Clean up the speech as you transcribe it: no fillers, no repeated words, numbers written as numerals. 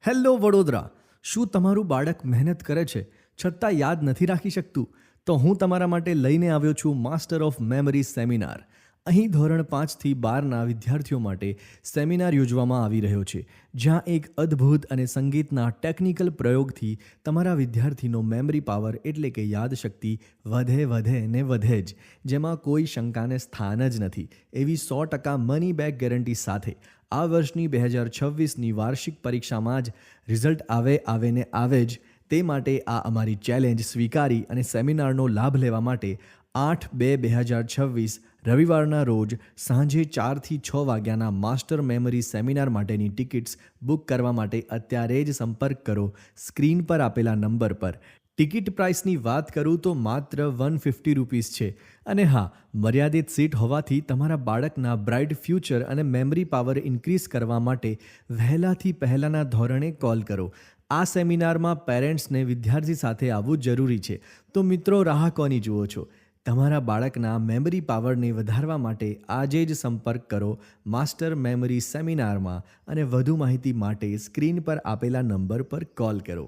Hello Vadodara. શું તમારું બાળક મહેનત કરે છે છતાં યાદ નથી રાખી શકતું? તો હું તમારા માટે લઈને આવ્યો છું માસ્ટર ઓફ મેમરી સેમિનાર. અહીં ધોરણ 5 થી 12ના વિદ્યાર્થીઓ માટે સેમિનાર યોજવામાં આવી રહ્યો છે, જ્યાં એક અદ્ભુત અને સંગીતના ટેકનિકલ પ્રયોગથી તમારા વિદ્યાર્થીનો મેમરી પાવર એટલે કે યાદશક્તિ વધે ને વધે જ, જેમાં કોઈ શંકાને સ્થાન જ નથી. એવી 100% મની બેક ગેરંટી સાથે આ વર્ષની 2026ની વાર્ષિક પરીક્ષામાં જ રિઝલ્ટ આવે ને આવે જ, તે માટે આ અમારી ચેલેન્જ સ્વીકારી અને સેમિનારનો લાભ લેવા માટે 8/2/2026 રવિવારના રોજ સાંજે 4 થી 6 વાગ્યાના માસ્ટર મેમરી સેમિનાર માટેની ટિકિટ્સ બુક કરવા માટે અત્યારે જ સંપર્ક કરો સ્ક્રીન પર આપેલા નંબર પર. ટિકિટ પ્રાઇસની વાત કરું તો માત્ર ₹150 છે. અને હા, મર્યાદિત સીટ હોવાથી તમારા બાળકના બ્રાઇટ ફ્યુચર અને મેમરી પાવર ઇન્ક્રીઝ કરવા માટે વહેલાથી પહેલાંના ધોરણે કોલ કરો. આ સેમિનારમાં પેરેન્ટ્સને વિદ્યાર્થી સાથે આવવું જરૂરી છે. તો મિત્રો, રાહ કોની જુઓ છો? તમારા બાળકના મેમરી પાવરને વધારવા માટે આજે જ સંપર્ક કરો માસ્ટર મેમરી સેમિનારમાં અને વધુ માહિતી માટે સ્ક્રીન પર આપેલા નંબર પર કોલ કરો.